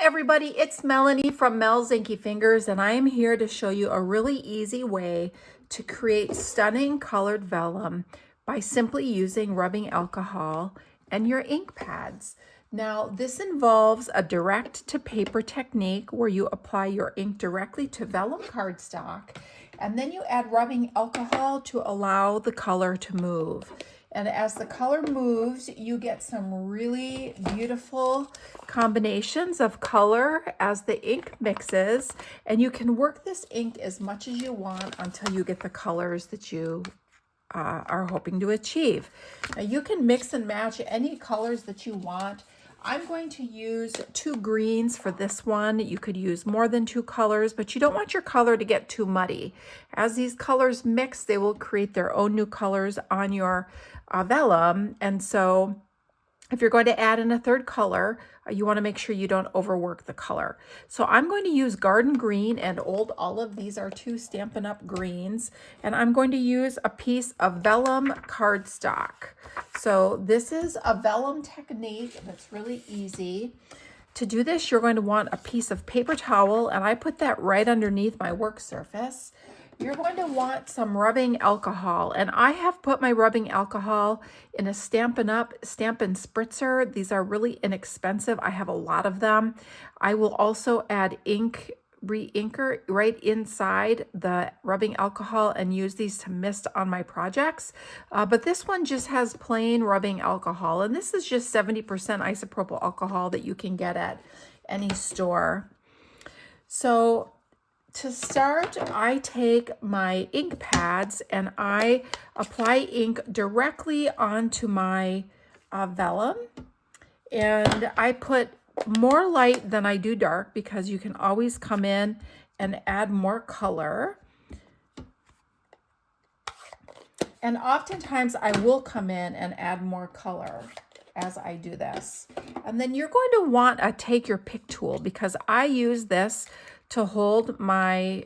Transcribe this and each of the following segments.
everybody, it's Melanie from Mel's Inky Fingers, and I am here to show you a really easy way to create stunning colored vellum by simply using rubbing alcohol and your ink pads. Now, this involves a direct to paper technique where you apply your ink directly to vellum cardstock, and then you add rubbing alcohol to allow the color to move. And as the color moves, you get some really beautiful combinations of color as the ink mixes. And you can work this ink as much as you want until you get the colors that you are hoping to achieve. Now you can mix and match any colors that you want. I'm going to use 2 greens for this one. You could use more than 2 colors, but you don't want your color to get too muddy. As these colors mix, they will create their own new colors on your vellum. And so if you're going to add in a 3rd color, you want to make sure you don't overwork the color. So I'm going to use Garden Green and Old Olive. These are 2 Stampin' Up! Greens. And I'm going to use a piece of vellum cardstock. So this is a vellum technique that's really easy. To do this, you're going to want a piece of paper towel, and I put that right underneath my work surface. You're going to want some rubbing alcohol, and I have put my rubbing alcohol in a Stampin' Up! Stampin' Spritzer. These are really inexpensive. I have a lot of them. I will also add ink re-inker right inside the rubbing alcohol and use these to mist on my projects. But this one just has plain rubbing alcohol, and this is just 70% isopropyl alcohol that you can get at any store. So to start, I take my ink pads and I apply ink directly onto my vellum, and I put more light than I do dark because you can always come in and add more color. And oftentimes I will come in and add more color as I do this. And then you're going to want to take your pick tool, because I use this to hold my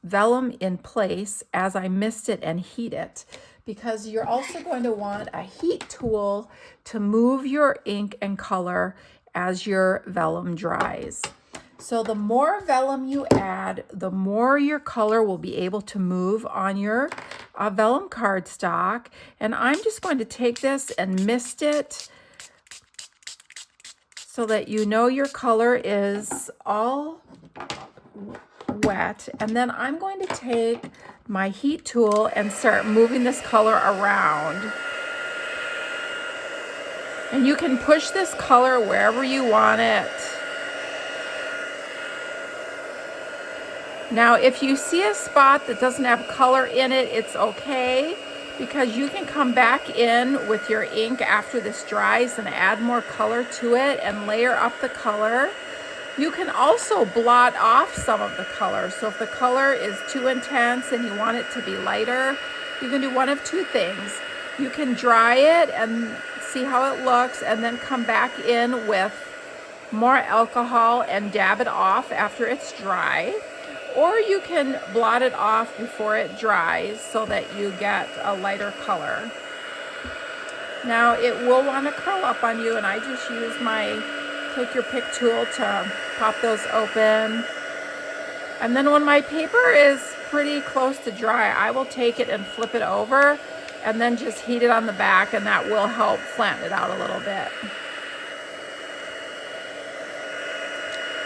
vellum in place as I mist it and heat it, because you're also going to want a heat tool to move your ink and color as your vellum dries. So the more vellum you add, the more your color will be able to move on your vellum cardstock. And I'm just going to take this and mist it so that you know your color is all wet. And then I'm going to take my heat tool and start moving this color around. And you can push this color wherever you want it. Now, if you see a spot that doesn't have color in it, it's okay, because you can come back in with your ink after this dries and add more color to it and layer up the color. You can also blot off some of the color. So if the color is too intense and you want it to be lighter, you can do one of 2 things. You can dry it and see how it looks, and then come back in with more alcohol and dab it off after it's dry. Or you can blot it off before it dries so that you get a lighter color. Now it will want to curl up on you, and I just use my take your pick tool to pop those open. And then when my paper is pretty close to dry, I will take it and flip it over and then just heat it on the back, and that will help flatten it out a little bit.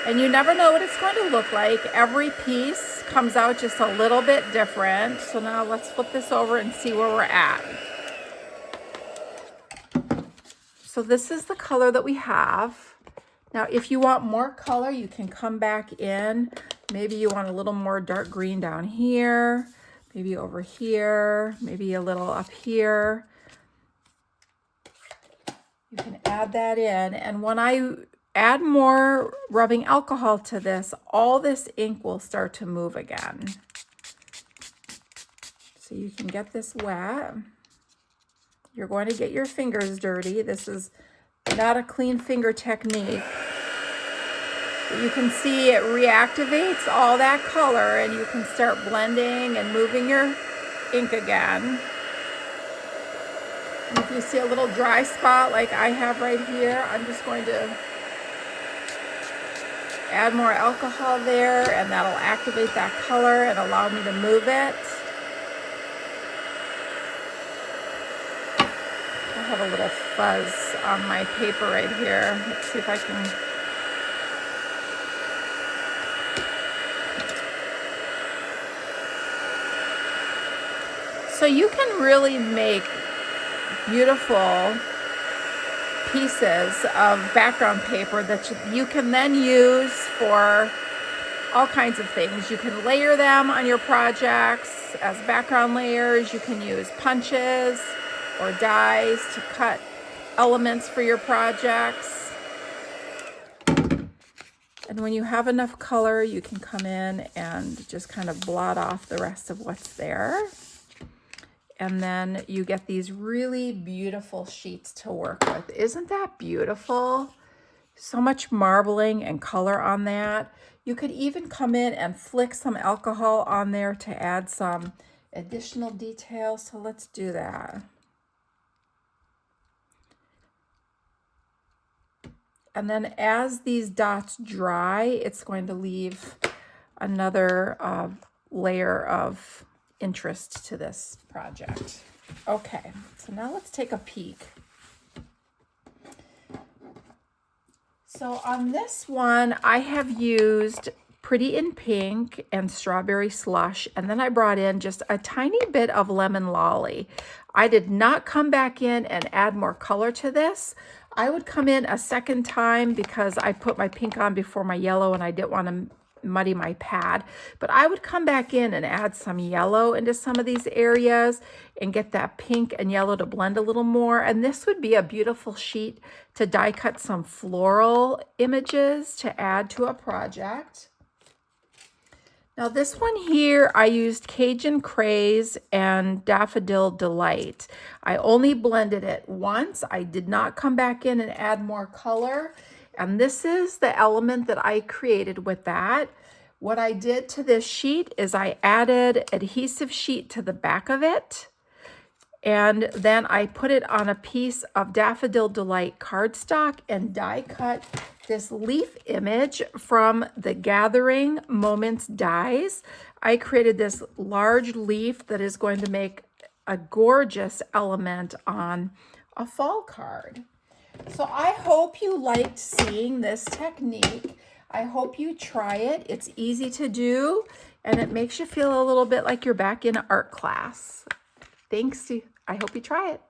And you never know what it's going to look like. Every piece comes out just a little bit different. So now let's flip this over and see where we're at. So this is the color that we have. Now, if you want more color, you can come back in. Maybe you want a little more dark green down here, maybe over here, maybe a little up here. You can add that in. And when I add more rubbing alcohol to this, all this ink will start to move again. So you can get this wet. You're going to get your fingers dirty. This is not a clean finger technique. But you can see it reactivates all that color, and you can start blending and moving your ink again. And if you see a little dry spot like I have right here, I'm just going to add more alcohol there, and that'll activate that color and allow me to move it. I have a little fuzz on my paper right here. Let's see if I can. So you can really make beautiful pieces of background paper that you can then use for all kinds of things. You can layer them on your projects as background layers. You can use punches or dies to cut elements for your projects. And when you have enough color, you can come in and just kind of blot off the rest of what's there. And then you get these really beautiful sheets to work with. Isn't that beautiful? So much marbling and color on that. You could even come in and flick some alcohol on there to add some additional detail. So let's do that. And then as these dots dry, it's going to leave another layer of interest to this project. Okay, so now let's take a peek. So on this one, I have used Pretty in Pink and Strawberry Slush, and then I brought in just a tiny bit of Lemon Lolly. I did not come back in and add more color to this. I would come in a second time because I put my pink on before my yellow and I didn't want to muddy my pad, but I would come back in and add some yellow into some of these areas and get that pink and yellow to blend a little more. And this would be a beautiful sheet to die cut some floral images to add to a project. Now this one here, I used Cajun Craze and Daffodil Delight. I only blended it once. I did not come back in and add more color. And this is the element that I created with that. What I did to this sheet is I added adhesive sheet to the back of it. And then I put it on a piece of Daffodil Delight cardstock and die cut this leaf image from the Gathering Moments dies. I created this large leaf that is going to make a gorgeous element on a fall card. So I hope you liked seeing this technique. I hope you try it. It's easy to do, and it makes you feel a little bit like you're back in art class. Thanks. I hope you try it.